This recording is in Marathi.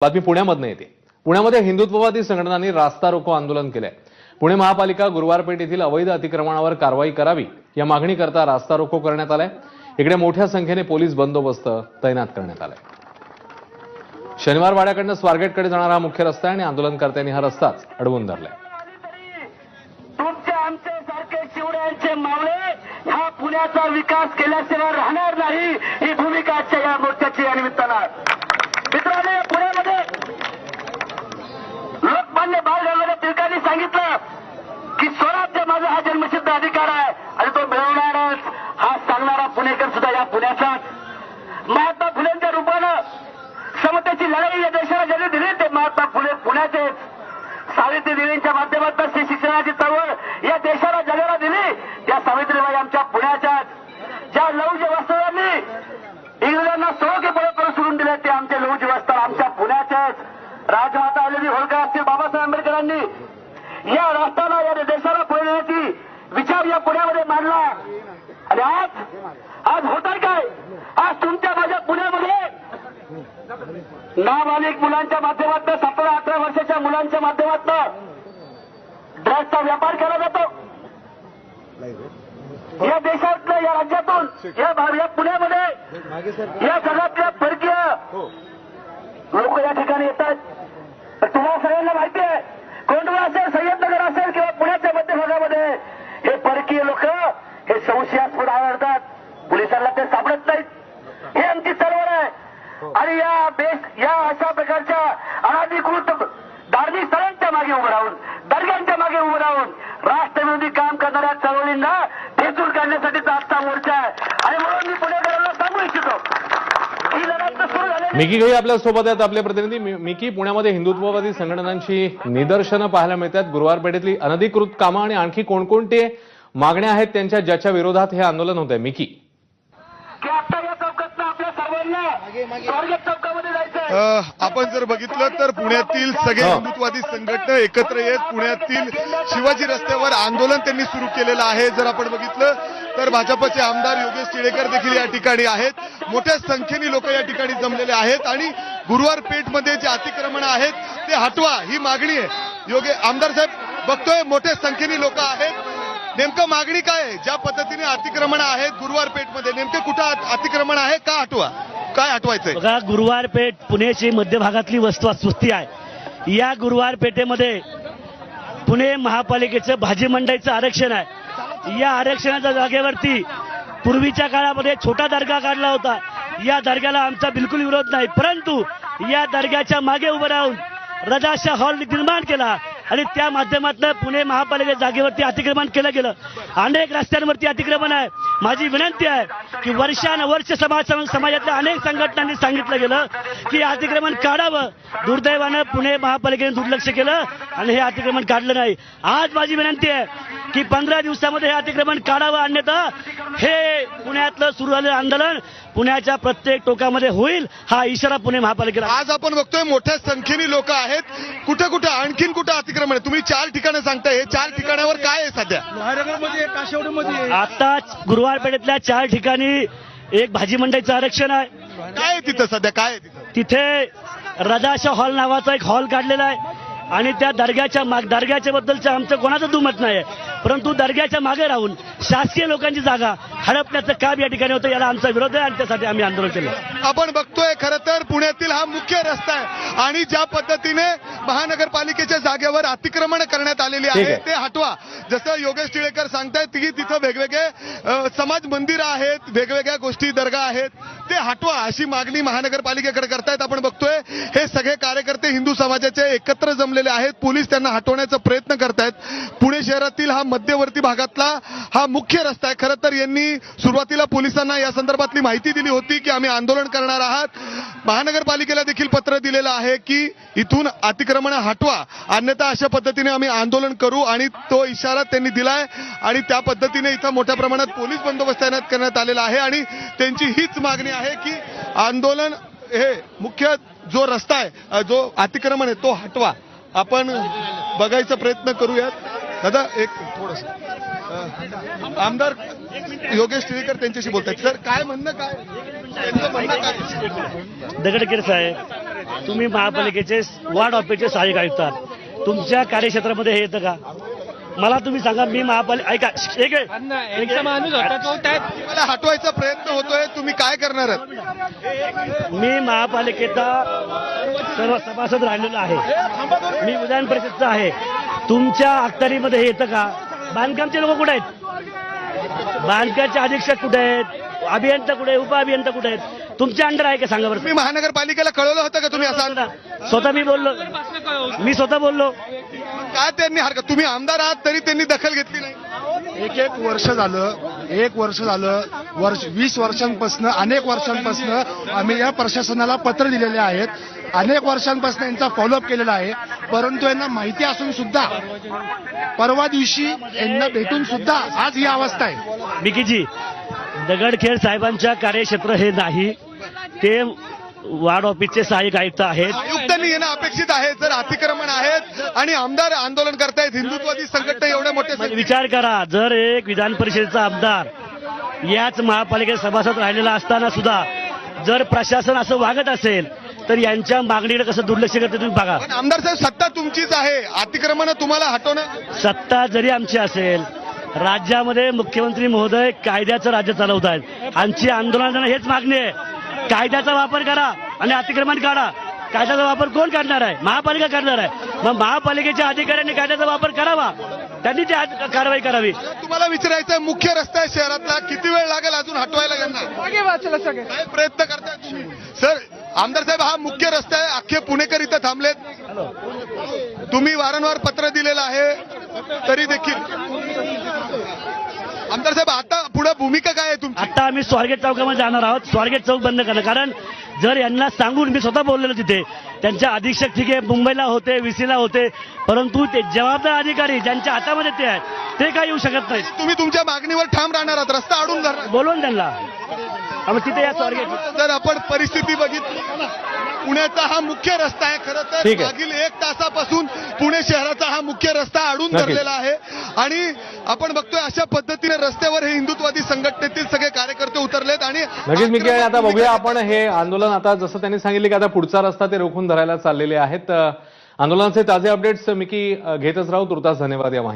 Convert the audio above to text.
बातमी पुण्यामधून येते। पुण्यामध्ये हिंदुत्ववादी संघटनांनी रास्ता रोको आंदोलन केलंय। पुणे महापालिका गुरुवार पेठ येथील अवैध अतिक्रमणावर कारवाई करावी या मागणीकरता रास्ता रोको करण्यात आलाय। इकडे मोठ्या संख्येने पोलीस बंदोबस्त तैनात करण्यात आलाय। शनिवार वाड्याकडून स्वारगेटकडे जाणारा हा मुख्य रस्ता आहे आणि आंदोलनकर्त्यांनी हा रस्ताच अडवून धरलाय। तुमचे आमचे सारखे शिवड्यांचे मावळे हा पुण्याचा विकास केल्याशिवाय राहणार नाही ही भूमिका आजच्या या मोर्चाची या निमित्तानं। मित्रांनो, पुण्यामध्ये लोकमान्य बाळ गंगाधर टिळकांनी सांगितलं की स्वराज्य माझा हा जन्मसिद्ध अधिकार आहे आणि तो मिळवणारच हा सांगणारा पुणेकर सुद्धा या पुण्याचाच। महात्मा फुलेंच्या रूपानं समतेची लढाई या देशाला ज्यांनी दिली ते महात्मा फुले पुण्याचे। सावित्री देवींच्या माध्यमातून स्त्री शिक्षणाची चळवळ या देशाला जगाला दिली त्या सावित्रीबाई आमच्या पुण्याच्याच। ज्या लौज वस्त्रांनी इंग्रजांना सोळके पळे करून सोडून दिले ते आमचे लौज वस्त्र आमच्या पुण्याच्याच। राजमाता अहिल्यादेवी होळकर असतील, बाबासाहेब आंबेडकरांनी या राष्ट्राला या देशाला पुढे नेण्याची विचार या पुण्यामध्ये मांडला आणि आज होत आहे काय? आज तुमच्या माझ्या पुण्यामध्ये नाबालिग मुलांच्या माध्यमातून 17-18 वर्षाच्या मुलांच्या माध्यमातून ड्रग्सचा व्यापार केला जातो। या देशातल्या या राज्यातून या पुण्यामध्ये या जगातल्या परकीय लोक या ठिकाणी येतात। तुम्हाला सगळ्यांना माहिती आहे, कोंढवा असेल, सय्यदनगर असेल किंवा पुण्याच्या मध्यभागामध्ये हे परकीय लोक हे संशयास्पद आढळतात। पोलिसांना ते सापडत नाहीत। हे आमची चळवळ आहे आणि या अशा प्रकारच्या अनधिकृत धार्मिक स्थळांच्या मागे उभं राहून, दर्ग्यांच्या मागे उभं राहून राष्ट्रविरोधी काम करणाऱ्या चळवळींना ठेचून काढण्यासाठीचा आजचा मोर्चा आहे आणि म्हणून मी पुणेकरांना सांगू इच्छितो ही लढत सुरू झाली। मिकी घई आपल्या सोबत आहेत आपले प्रतिनिधी। मिकी, पुण्यामध्ये हिंदुत्ववादी संघटनांची निदर्शनं पाहायला मिळतात। गुरुवार पेठेतली अनधिकृत कामं आणि आणखी कोणकोणते मागण्या आहेत त्यांच्या ज्याच्या विरोधात हे आंदोलन होत आहे? मिकी, की आता या चौकातनं आपल्या सर्वांना स्वारगेट चौकामध्ये जायचं। आपण जर बघितलं तर पुण्यातील सगळे हिंदुत्ववादी संघटना एकत्र येत पुण्यातील शिवाजी रस्त्यावर आंदोलन त्यांनी सुरू केलेलं आहे। जर आपण बघितलं तर भाजपचे आमदार योगेश टिळेकर देखील या ठिकाणी आहेत। मोठ्या संख्येने लोक या ठिकाणी जमलेले आहेत आणि गुरुवार पेठमध्ये जे अतिक्रमण आहेत ते हटवा ही मागणी आहे। आमदार साहेब, बघतोय मोठ्या संख्येने लोक आहेत, नेमकं मागणी काय आहे? ज्या पद्धतीने अतिक्रमण आहेत गुरुवार पेठमध्ये, नेमके कुठं अतिक्रमण आहे, का हटवा, काय हटवायचंय? बघा, गुरुवार पेठ पुण्याची मध्य भागातली वस्तुस्थिती आहे। या गुरुवार पेठेमध्ये पुणे महापालिकेचं भाजी मंडईचं आरक्षण आहे। या आरक्षणाच्या जागेवरती पूर्वीच्या काळामध्ये छोटा दर्गा काढला होता। या दर्ग्याला आमचा बिलकुल विरोध नाही, परंतु या दर्ग्याच्या मागे उभं राहून रजाशाह हॉल निर्माण केला आणि त्या माध्यमातून पुणे महापालिकेच्या जागेवरती अतिक्रमण केलं गेलं। अनेक रस्त्यांवरती अतिक्रमण आहे। माझी विनंती आहे की वर्षानुवर्ष समाजातल्या अनेक संघटनांनी सांगितलं गेलं की अतिक्रमण काढावं। दुर्दैवानं पुणे महापालिकेने दुर्लक्ष केलं आणि हे अतिक्रमण काढलं नाही। आज माझी विनंती आहे की 15 दिवसामध्ये हे अतिक्रमण काढावं, अन्यथा हे पुण्यातलं सुरू झालेलं आंदोलन पुण्याच्या प्रत्येक टोकामध्ये होईल हा इशारा पुणे महापालिकेला। आज आपण बघतोय मोठ्या संख्येने लोक आहेत, कुठं कुठं आणखीन कुठं अतिक्रमण आहे? तुम्ही 4 ठिकाणं सांगताय, हे 4 ठिकाणावर काय आहे सध्या? आताच गुरुवार पेठेतल्या 4 ठिकाणी एक भाजी मंडईचं आरक्षण आहे। काय आहे तिथं सध्या, काय आहे तिथं? तिथे रजाशाह हॉल नावाचा एक हॉल काढलेला आहे आणि त्या दर्ग्याच्या बद्दलचं आमचं कोणाचं दुमत नाही आहे, परंतु दर्ग्याच्या मागे राहून शासकीय लोकांची जागा हडपण्याचं काम या ठिकाणी होतं। याला आमचा विरोध आहे आणि त्यासाठी आम्ही आंदोलन केलं। आपण बघतोय खरं तर पुण्यातील हा मुख्य रस्ता आहे आणि ज्या पद्धतीने महानगरपालिकेच्या जागेवर अतिक्रमण करण्यात आलेली आहे ते हटवा। जसं योगेश टिळेकर सांगतायत की तिथं वेगवेगळे समाज मंदिरं आहेत, वेगवेगळ्या गोष्टी दर्गा आहेत, ते हटवा अशी मागणी महानगरपालिकेकडे करतायत। आपण बघतोय हे सगळे कार्यकर्ते हिंदू समाजाचे एकत्र जमलेले आहेत। पोलीस त्यांना हटवण्याचा प्रयत्न करतायत। पुणे शहरातील हा मध्यवर्ती भागातला हा मुख्य रस्ता आहे। खरं तर यांनी सुरुवातीला पोलिसांना या संदर्भातली माहिती दिली होती की आम्ही आंदोलन करणार आहात। महानगरपालिकेला देखील पत्र दिलेलं आहे की इथून अतिक्रमण हटवा, अन्यथा अशा पद्धतीने आम्ही आंदोलन करू आणि तो इशारा त्यांनी दिलाय आणि त्या पद्धतीने इथं मोठ्या प्रमाणात पोलीस बंदोबस्त तैनात करण्यात आलेला आहे आणि त्यांची हीच मागणी आहे की आंदोलन हे मुख्य जो रस्ता आहे, जो अतिक्रमण आहे तो हटवा। आपण बघायचा प्रयत्न करूयात। दादा, एक थोडस आमदार योगेश टिळेकर त्यांच्याशी बोलतात। सर, काय म्हणणं, काय त्यांचं म्हणणं काय? दगडकेर साहेब, तुम्ही महापालिकेचे वार्ड ऑफिसचे सहाय्यक आयुक्त आहात. तुमच्या कार्यक्षेत्रामध्ये हे येतं का? मला तुम्ही सांगा. मी ऐका एक मला हटवायचा प्रयत्न होतोय, तुम्ही काय करणार आहात? मी महापालिकेचा सर्व सभासद राहिलेलो आहे. मी विधान परिषदचा आहे. तुमच्या अखत्यारीमध्ये हे येतं का? बांधकामचे लोक कुठे आहेत? बांधकामचे अधीक्षक कुठे आहेत? अभियंता कुठे आहे? उपअभियंता कुठे आहेत? तुमच्या अंडर आहे का सांगा बरं? तुम्ही महानगरपालिकेला कळवलं होतं का तुम्ही असं? स्वतः मी स्वतः बोललो. काय त्यांनी हरकत? तुम्ही आमदार आहात तरी त्यांनी दखल घेतली नाही. एक वर्ष झालं 20 वर्षांपासून अनेक वर्षांपासून आम्ही या प्रशासनाला पत्र दिलेले आहेत. अनेक वर्षांपासून यांचा फॉलोअप केलेला आहे. परंतु यांना माहिती असून सुद्धा परवा दिवशी यांना भेटून सुद्धा आज ही अवस्था आहे. मिकीजी, दगडखेड साहेबांच्या कार्यक्षेत्र हे नाही. ते वार्ड ऑफिसचे सहाय्यक आयुक्त आहेत. आयुक्तांनी येणं अपेक्षित आहे. जर अतिक्रमण आहेत आणि आमदार आंदोलन करतायत, हिंदुत्ववादी संघटना एवढ्या मोठ्या विचार करा. जर एक विधान परिषदेचा आमदार याच महापालिकेत सभासद राहिलेला असताना सुद्धा जर प्रशासन असं वागत असेल तर यांच्या मागणीकडे कसं दुर्लक्ष करते तुम्ही बघा. पण आमदार साहेब, सत्ता तुमचीच आहे. अतिक्रमण तुम्हाला हटवणं. सत्ता जरी आमची असेल, राज्यामध्ये मुख्यमंत्री महोदय कायद्याचं राज्य चालवत आहेत. आमची आंदोलनाला हेच मागणी आहे. कायद्याचा वापर करा आणि अतिक्रमण काढा. कायद्याचा वापर कोण करणार आहे? महापालिका करणार आहे. मग महापालिकेच्या अधिकाऱ्यांनी कायद्याचा वापर करावा, त्यांनी ती कारवाई करावी. तुम्हाला विचारायचं आहे, मुख्य रस्ता आहे शहरातला, किती वेळ लागेल अजून हटवायला यांना? काय प्रयत्न करतायत सर? आमदार साहेब, हा मुख्य रस्ता आहे. अख्खे पुणेकर इथं थांबलेत. तुम्ही वारंवार पत्र दिलेलं आहे तरी देखील. आमदार साहेब, आता पुढे भूमिका काय आहे तुमची? आता आम्ही स्वारगेट चौकामध्ये जाणार आहोत. स्वारगेट चौक बंद करणं. कारण जर यांना सांगून, मी स्वतः बोललेलो तिथे, त्यांच्या अधीक्षक ठीक आहे मुंबईला होते, VC ला होते, परंतु ते जबाबदार अधिकारी ज्यांच्या हातामध्ये ते आहेत ते काय येऊ शकत नाहीत. तुम्ही तुमच्या मागणीवर ठाम राहणार आहात, रस्ता अडून धरणार? बोलवून त्यांना आम्ही तिथे या स्वारगेट. जर आपण परिस्थिती बघितली, पुण्याचा हा मुख्य रस्ता आहे. खरं तर ठीक आहे. मागील 1 तासापासून पुणे शहराचा हा मुख्य रस्ता अडून नक्कीच. धरलेला आहे आणि आपण बघतोय अशा पद्धतीने रस्त्यावर हे हिंदुत्ववादी संघटनेतील सगळे कार्यकर्ते उतरलेत. आणि नक्कीच मिकी, आता बघूया आपण हे आंदोलन. आता जसं त्यांनी सांगितले की आता पुढचा रस्ता ते रोखून धरायला चाललेले आहेत. आंदोलनाचे ताजे अपडेट्स मिकी घेतच राहू. तुर्तास धन्यवाद या माहिती.